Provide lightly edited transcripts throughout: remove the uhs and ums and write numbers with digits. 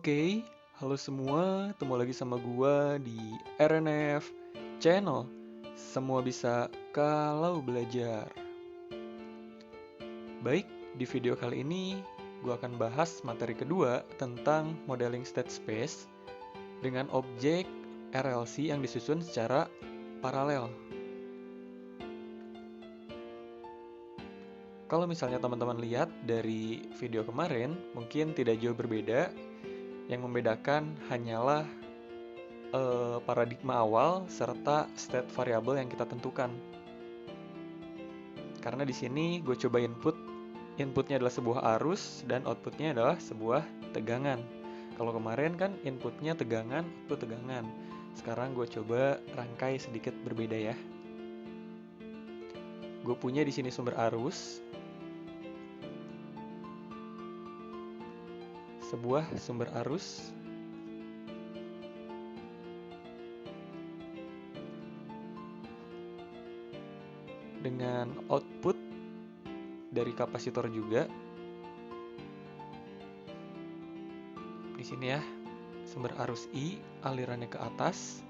Oke, halo semua, ketemu lagi sama gua di RNF Channel. Semua bisa kalau belajar. Baik, di video kali ini gua akan bahas materi kedua tentang modeling state space dengan objek RLC yang disusun secara paralel. Kalau misalnya teman-teman lihat dari video kemarin, mungkin tidak jauh berbeda. Yang membedakan hanyalah paradigma awal serta state variable yang kita tentukan. Karena di sini gue coba inputnya adalah sebuah arus dan outputnya adalah sebuah tegangan. Kalau kemarin kan inputnya tegangan, output tegangan. Sekarang gue coba rangkai sedikit berbeda ya. Gue punya di sini sumber arus, sebuah sumber arus dengan output dari kapasitor juga. Di sini ya, sumber arus I, alirannya ke atas.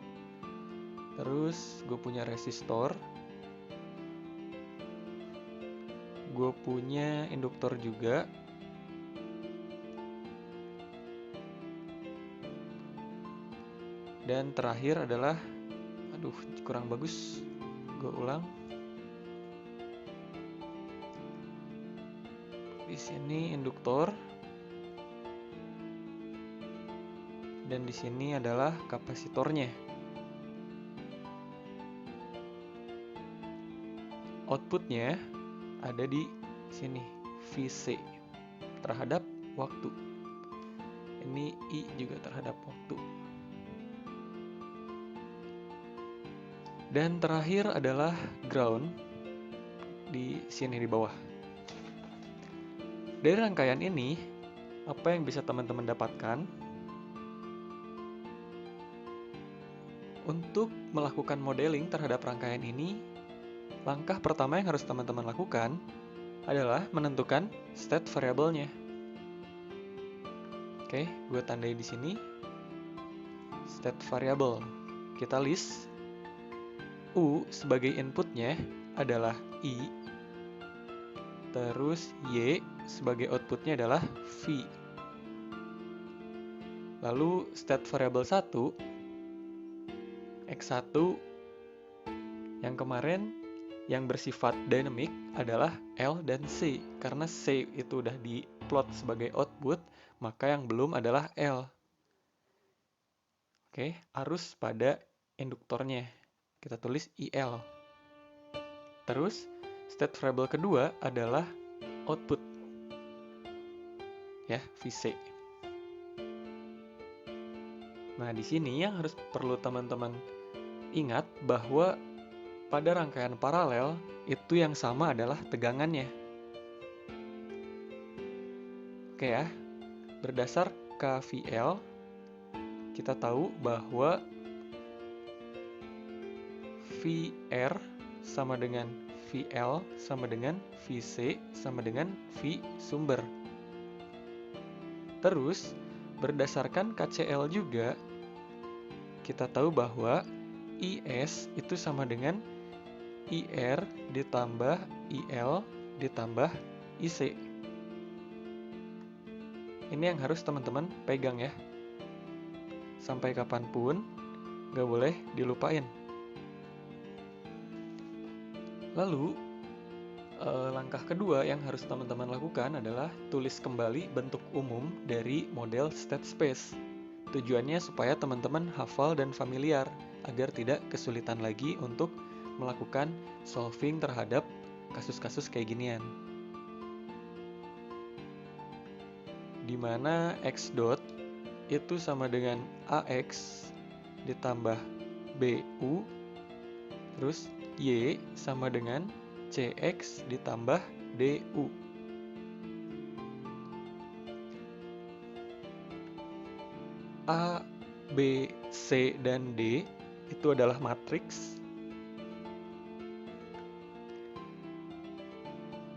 Terus gue punya resistor. Gue punya induktor juga. Dan terakhir adalah, kurang bagus. Gue ulang. Di sini induktor. Dan di sini adalah kapasitornya. Outputnya ada di sini, VC terhadap waktu. Ini I juga terhadap waktu. Dan terakhir adalah ground di sini di bawah. Dari rangkaian ini, apa yang bisa teman-teman dapatkan? Untuk melakukan modeling terhadap rangkaian ini, langkah pertama yang harus teman-teman lakukan adalah menentukan state variable-nya. Oke, gue tandai di sini state variable. Kita list. U sebagai inputnya adalah I. Terus Y sebagai outputnya adalah V. Lalu state variable 1 X1 yang kemarin yang bersifat dynamic adalah L dan C. Karena C itu udah diplot sebagai output, maka yang belum adalah L. Oke, arus pada induktornya. Kita tulis IL. Terus, state variable kedua adalah output. Ya, VC. Nah, di sini yang harus perlu teman-teman ingat bahwa pada rangkaian paralel itu yang sama adalah tegangannya. Oke ya, berdasar KVL kita tahu bahwa VR sama dengan VL sama dengan VC sama dengan V sumber. Terus berdasarkan KCL juga kita tahu bahwa IS itu sama dengan IR ditambah IL ditambah IC. Ini yang harus teman-teman pegang ya. Sampai kapanpun gak boleh dilupain. Lalu langkah kedua yang harus teman-teman lakukan adalah tulis kembali bentuk umum dari model state space. Tujuannya supaya teman-teman hafal dan familiar agar tidak kesulitan lagi untuk melakukan solving terhadap kasus-kasus kayak ginian. Di mana X dot itu sama dengan AX ditambah BU, terus Y sama dengan CX ditambah DU. A, B, C, dan D itu adalah matriks.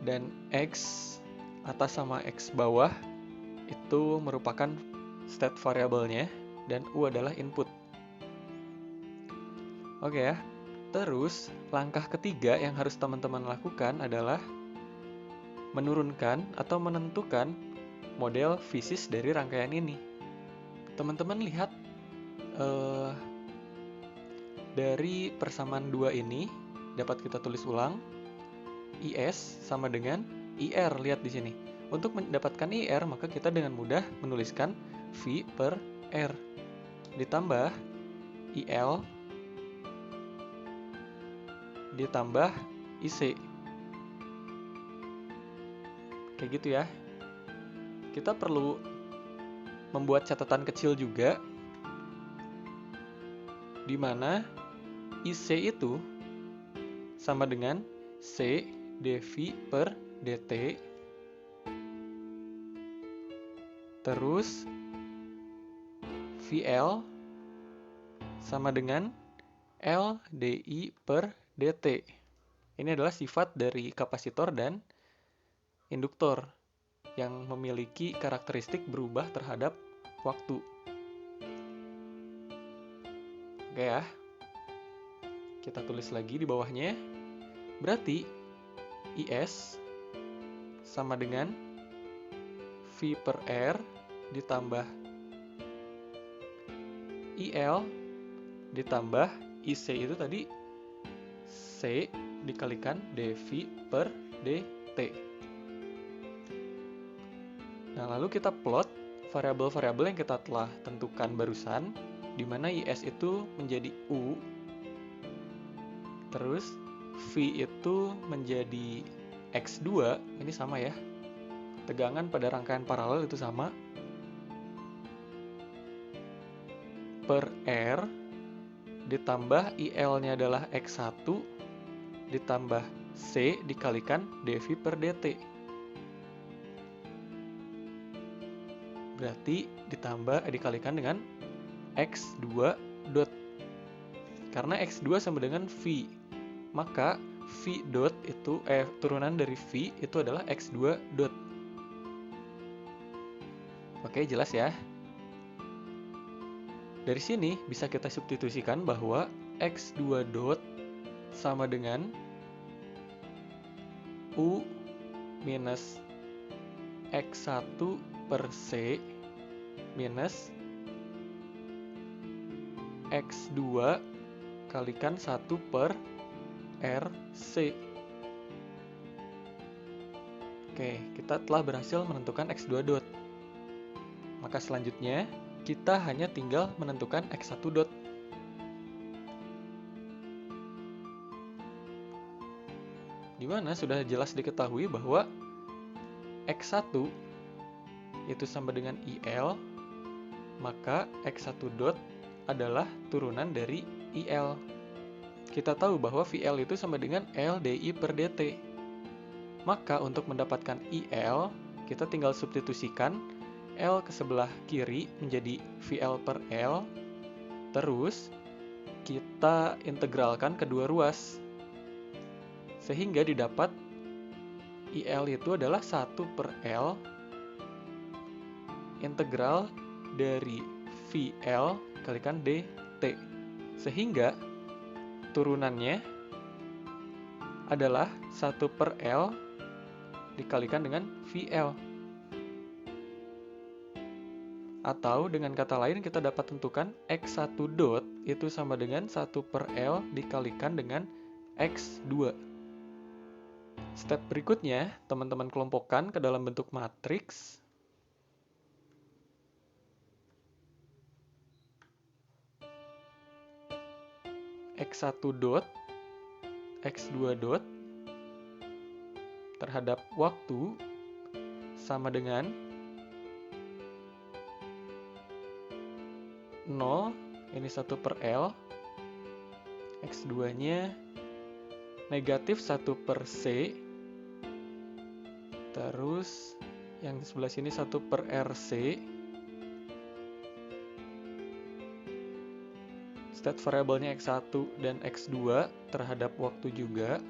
Dan X atas sama X bawah itu merupakan state variabelnya, dan U adalah input. Oke ya. Terus, langkah ketiga yang harus teman-teman lakukan adalah menurunkan atau menentukan model fisis dari rangkaian ini. Teman-teman lihat dari persamaan 2 ini dapat kita tulis ulang. IS sama dengan IR, lihat di sini. Untuk mendapatkan IR, maka kita dengan mudah menuliskan V per R ditambah IL ditambah IC. Kayak gitu ya. Kita perlu membuat catatan kecil juga, di mana IC itu sama dengan C dV per dt. Terus VL sama dengan L dI per dt. Ini adalah sifat dari kapasitor dan induktor yang memiliki karakteristik berubah terhadap waktu. Oke ya. Kita tulis lagi di bawahnya. Berarti IS sama dengan V per R ditambah IL ditambah IC itu tadi C dikalikan dV per dt. Nah, lalu kita plot variabel-variabel yang kita telah tentukan barusan, di mana IS itu menjadi U, terus V itu menjadi X2, ini sama ya, tegangan pada rangkaian paralel itu sama, per R, ditambah IL-nya adalah X1, ditambah C dikalikan dV per dt. Berarti dikalikan dengan X2 dot. Karena X2 sama dengan V, maka V dot itu turunan dari V itu adalah X2 dot. Oke, jelas ya. Dari sini bisa kita substitusikan bahwa X2 dot sama dengan U minus X1 per C minus X2 kalikan 1 per RC. Oke, kita telah berhasil menentukan X2 dot. Maka selanjutnya, kita hanya tinggal menentukan X1 dot. Dimana sudah jelas diketahui bahwa X1 itu sama dengan IL, maka X1 dot adalah turunan dari IL. Kita tahu bahwa VL itu sama dengan L dI per dt. Maka untuk mendapatkan IL, kita tinggal substitusikan L ke sebelah kiri menjadi VL per L. Terus kita integralkan kedua ruas. Sehingga didapat IL itu adalah 1 per L integral dari VL kalikan dt. Sehingga turunannya adalah 1 per L dikalikan dengan VL. Atau dengan kata lain kita dapat tentukan X1 dot itu sama dengan 1 per L dikalikan dengan X2. Step berikutnya, teman-teman kelompokkan ke dalam bentuk matriks. X1 dot, X2 dot terhadap waktu sama dengan 0, ini 1 per L, X2-nya negatif 1 per C, terus yang di sebelah sini 1 per RC, state variabelnya X1 dan X2 terhadap waktu juga,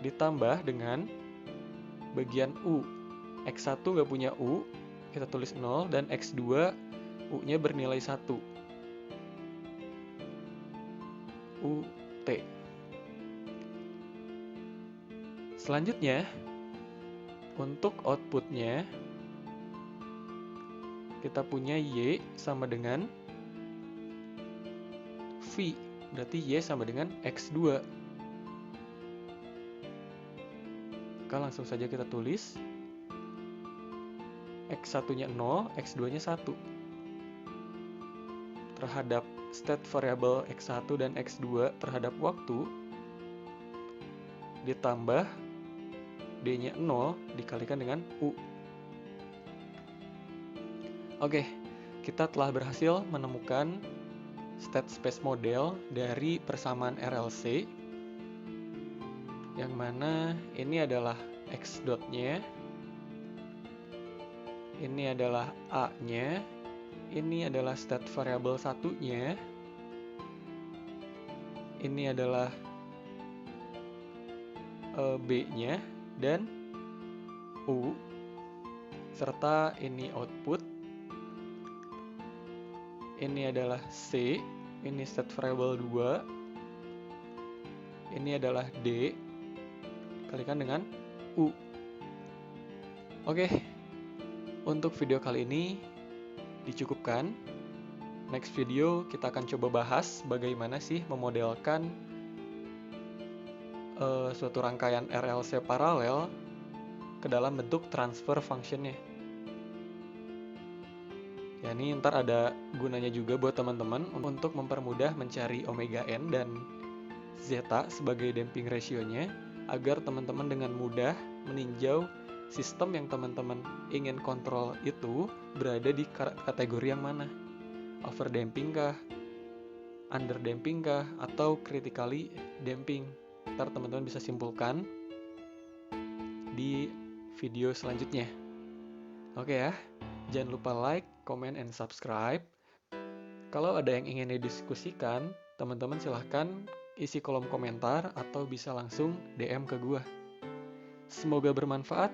ditambah dengan bagian U. X1 nggak punya U, kita tulis 0, dan X2 U-nya bernilai 1. UT. Selanjutnya, untuk outputnya, kita punya Y sama dengan V. Berarti Y sama dengan X2. Maka langsung saja kita tulis X1-nya 0, X2-nya 1. Terhadap state variable X1 dan X2 terhadap waktu, ditambah D-nya 0 dikalikan dengan U. Oke, kita telah berhasil menemukan state space model dari persamaan RLC, yang mana ini adalah X dot-nya, ini adalah A-nya, ini adalah state variable 1-nya, ini adalah B-nya, dan U, serta ini output, ini adalah C, ini state variable 2, ini adalah D, kalikan dengan U. Oke, untuk video kali ini dicukupkan. Next video kita akan coba bahas bagaimana sih memodelkan suatu rangkaian RLC paralel ke dalam bentuk transfer functionnya. Ya, ini ntar ada gunanya juga buat teman-teman untuk mempermudah mencari omega n dan zeta sebagai damping ratio-nya, agar teman-teman dengan mudah meninjau sistem yang teman-teman ingin kontrol itu berada di kategori yang mana. Overdamping kah, underdamping kah, atau critically damping. Ntar teman-teman bisa simpulkan di video selanjutnya. Oke ya, jangan lupa like, comment, and subscribe. Kalau ada yang ingin didiskusikan, teman-teman silahkan isi kolom komentar atau bisa langsung DM ke gua. Semoga bermanfaat.